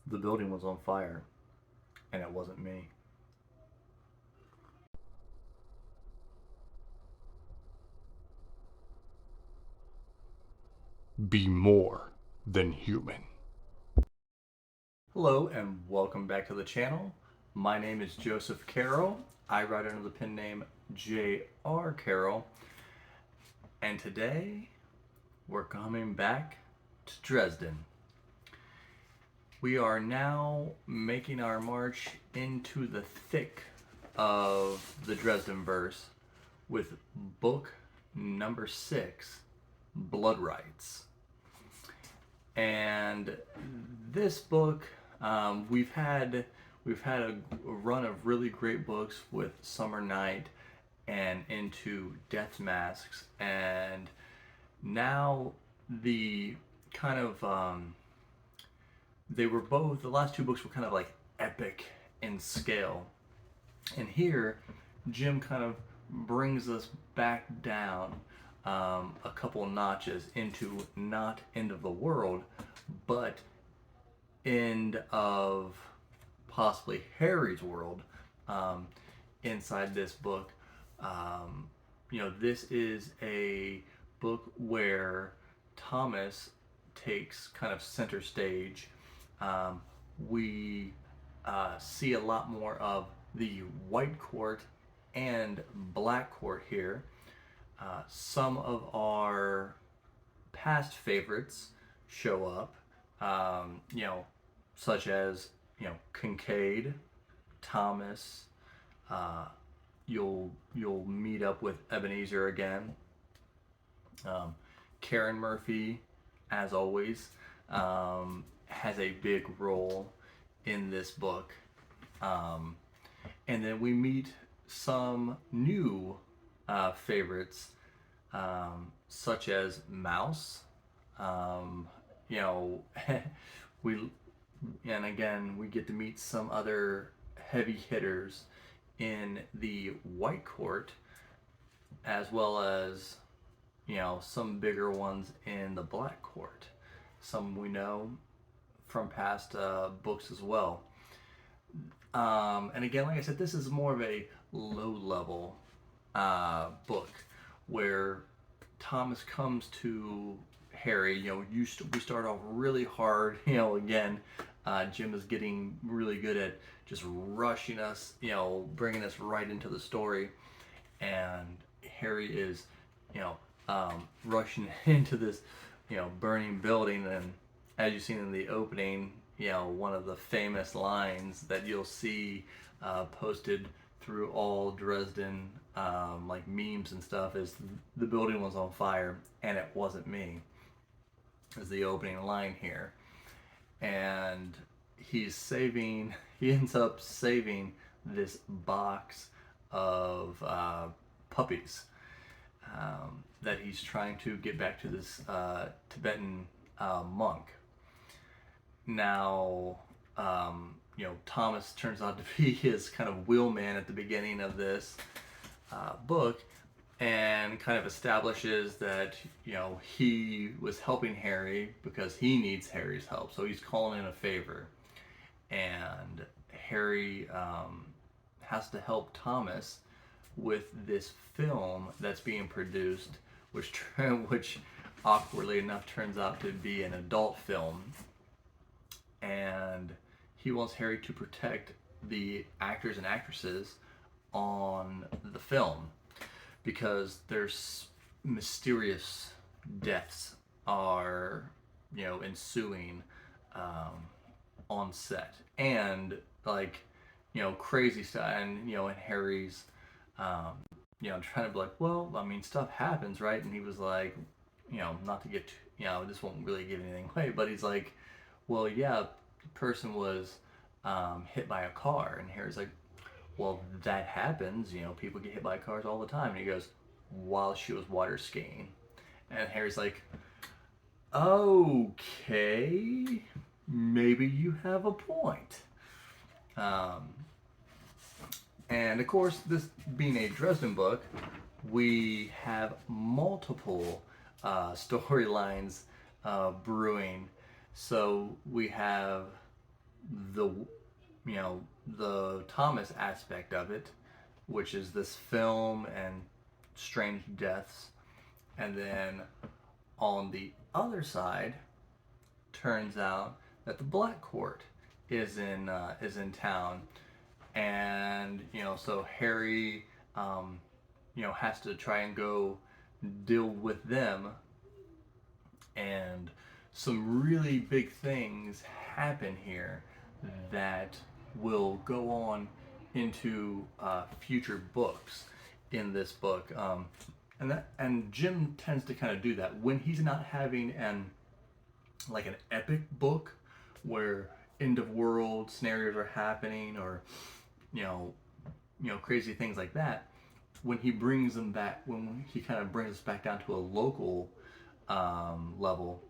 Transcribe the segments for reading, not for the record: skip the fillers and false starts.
The building was on fire, and it wasn't me. Be more than human. Hello, and welcome back to the channel. My name is Joseph Carroll. I write under the pen name J.R. Carroll. And today, we're coming back to Dresden. We are now making our march into the thick of the Dresden verse with book number 6, Blood Rites. And this book, we've had a run of really great books with Summer Night and into Death Masks, and now the kind of they were both, the last two books were kind of like epic in scale, and here Jim kind of brings us back down a couple notches into not end of the world, but end of possibly Harry's world inside this book. This is a book where Thomas takes kind of center stage. We see a lot more of the White Court and Black Court here. Some of our past favorites show up, such as Kincaid, Thomas. Uh, you'll meet up with Ebenezer again. Karen Murphy, as always, has a big role in this book. And then we meet some new favorites, such as Mouse. Um, you know, we and again we get to meet some other heavy hitters in the White Court, as well as some bigger ones in the Black Court. Some we know from past books as well. And again, like I said, this is more of a low level book where Thomas comes to Harry. We start off really hard. Again, Jim is getting really good at just rushing us, bringing us right into the story, and Harry is, rushing into this, burning building, and as you've seen in the opening, one of the famous lines that you'll see posted through all Dresden like memes and stuff is, "The building was on fire and it wasn't me," is the opening line here. And he ends up saving this box of puppies that he's trying to get back to this Tibetan monk. Now, Thomas turns out to be his kind of wheelman at the beginning of this book, and kind of establishes that he was helping Harry because he needs Harry's help, so he's calling in a favor, and Harry has to help Thomas with this film that's being produced, which awkwardly enough turns out to be an adult film, and he wants Harry to protect the actors and actresses on the film because there's mysterious deaths are ensuing on set, and crazy stuff, and Harry's trying to be like, well, I mean, stuff happens, right? And he was like, not to get this won't really give anything away, but he's like, well, yeah, the person was hit by a car, and Harry's like, well, that happens, people get hit by cars all the time. And he goes, while she was water skiing. And Harry's like, okay, maybe you have a point. And of course, this being a Dresden book, we have multiple storylines brewing. So we have the the Thomas aspect of it, which is this film and strange deaths, and then on the other side, turns out that the Black Court is in town, and so Harry has to try and go deal with them, and some really big things happen here that will go on into future books in this book. And Jim tends to kind of do that when he's not having an epic book where end of world scenarios are happening, or crazy things like that. When he brings them back, when he kind of brings us back down to a local level,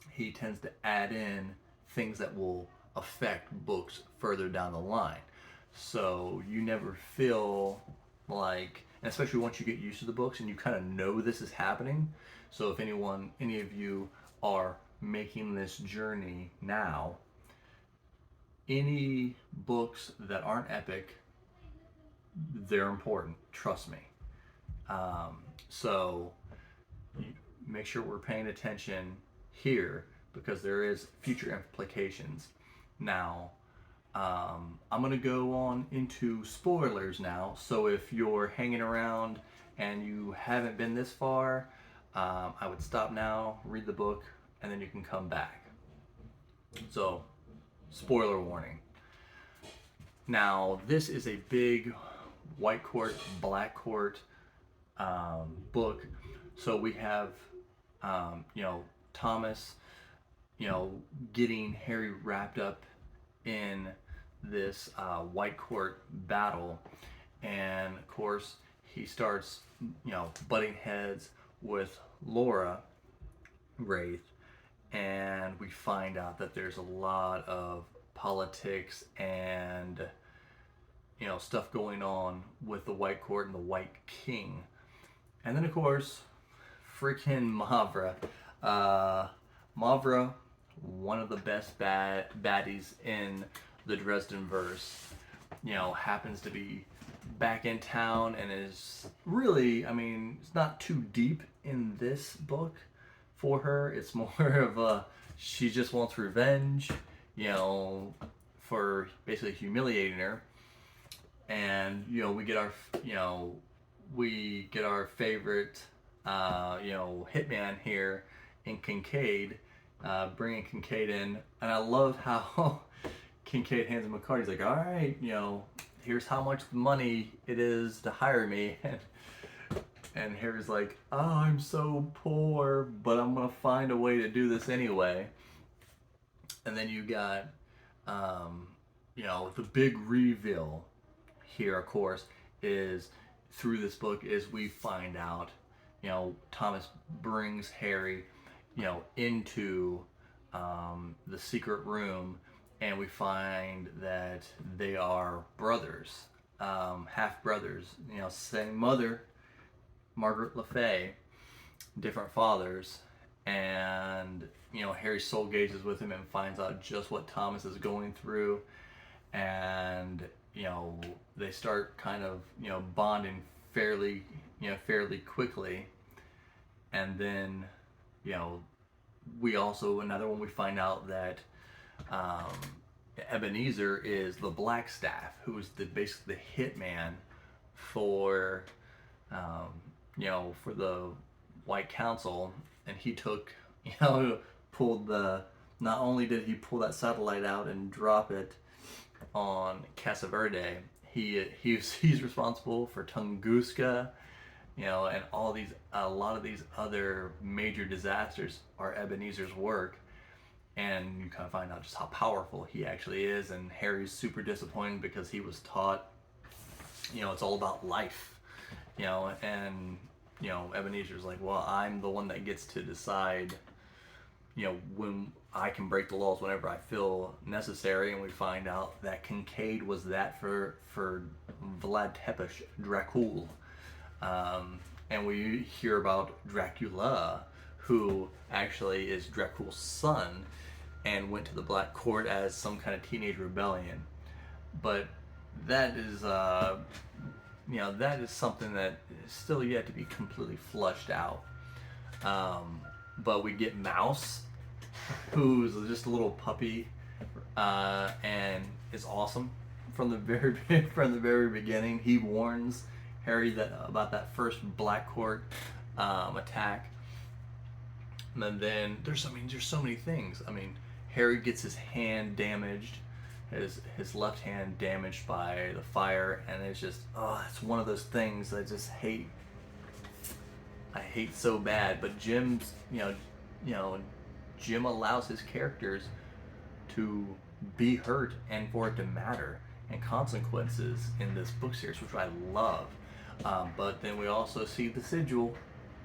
he tends to add in things that will affect books further down the line. So you never feel like, and especially once you get used to the books and you kind of know this is happening. So if any of you are making this journey now, any books that aren't epic, they're important. Trust me. So make sure we're paying attention here, because there is future implications. Now, I'm going to go on into spoilers now. So if you're hanging around and you haven't been this far, I would stop now, read the book, and then you can come back. So, spoiler warning. Now, this is a big White Court, Black Court book. So we have, Thomas, getting Harry wrapped up in this White Court battle, and of course he starts, butting heads with Laura Wraith, and we find out that there's a lot of politics and stuff going on with the White Court and the White King. And then of course freaking Mavra. Mavra, one of the best baddies in the Dresden verse, happens to be back in town and is really, it's not too deep in this book for her. It's more of a, she just wants revenge, for basically humiliating her. And, we get our favorite, hitman here in Kincaid, bringing Kincaid in. And I love how Kincaid hands him a card. He's like, all right, here's how much money it is to hire me. And Harry's like, oh, I'm so poor, but I'm going to find a way to do this anyway. And then you got, the big reveal here, of course, is through this book is we find out, Thomas brings Harry, into the secret room, and we find that they are brothers, half brothers, same mother, Margaret Le Fay, different fathers. And Harry soul gazes with him and finds out just what Thomas is going through, and they start kind of bonding fairly quickly. And then we also, another one, we find out that Ebenezer is the Blackstaff, who is basically the hitman for for the White Council. And he took, pulled the, not only did he pull that satellite out and drop it on Casa Verde, he's responsible for Tunguska, and a lot of these other major disasters are Ebenezer's work. And you kind of find out just how powerful he actually is. And Harry's super disappointed because he was taught, it's all about life, and Ebenezer's like, well, I'm the one that gets to decide, when I can break the laws whenever I feel necessary. And we find out that Kincaid was that for Vlad Tepes Dracul. And we hear about Dracula, who actually is Dracul's son, and went to the Black Court as some kind of teenage rebellion. But that is, that is something that is still yet to be completely flushed out. But we get Mouse, who's just a little puppy, and is awesome from the very beginning. He warns Harry about that first Black Court attack, and then there's so many things. I mean, Harry gets his hand damaged, his left hand damaged by the fire, and it's just it's one of those things I just hate. I hate so bad. But Jim allows his characters to be hurt and for it to matter, and consequences in this book series, which I love. But then we also see the sigil.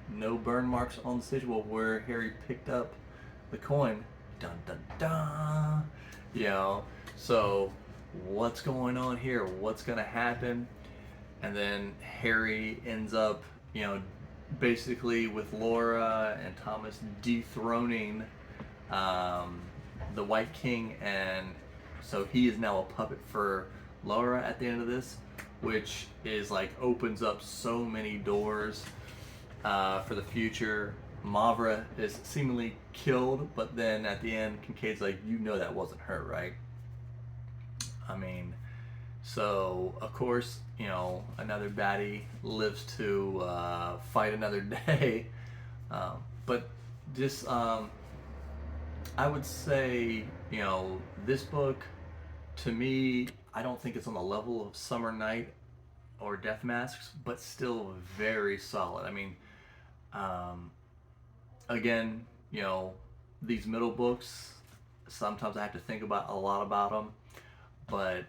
No burn marks on the sigil where Harry picked up the coin. Dun dun dun. So what's going on here? What's gonna happen? And then Harry ends up, basically with Laura and Thomas dethroning the White King, and so he is now a puppet for Laura at the end of this, which is opens up so many doors for the future. Mavra is seemingly killed, but then at the end, Kincaid's like, that wasn't her, right? I mean, so of course, another baddie lives to fight another day. But this, I would say, this book, to me, I don't think it's on the level of Summer Night or Death Masks, but still very solid. I mean, again, these middle books, sometimes I have to think a lot about them, but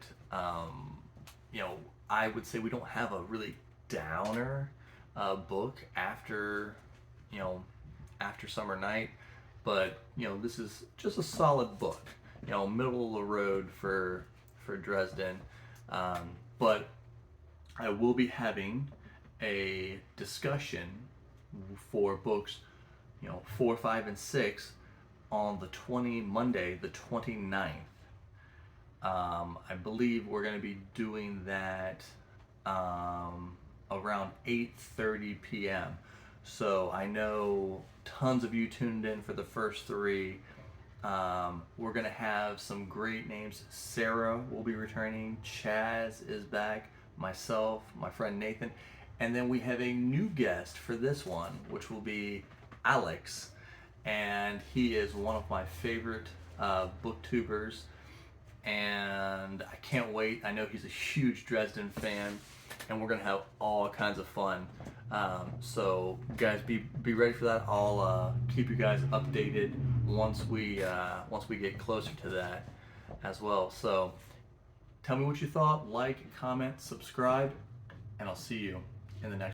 I would say we don't have a really downer book after Summer Night, but this is just a solid book, middle of the road for Dresden. But I will be having a discussion for books 4, 5, and 6 on Monday the 29th. I believe we're going to be doing that around 8:30 p.m. So I know tons of you tuned in for the first 3. We're going to have some great names. Sarah will be returning. Chaz is back. Myself, my friend Nathan. And then we have a new guest for this one, which will be Alex. And he is one of my favorite booktubers. And I can't wait. I know he's a huge Dresden fan, and we're gonna have all kinds of fun. So guys, be ready for that. I'll keep you guys updated once we get closer to that as well. So tell me what you thought. Like, comment, subscribe, and I'll see you in the next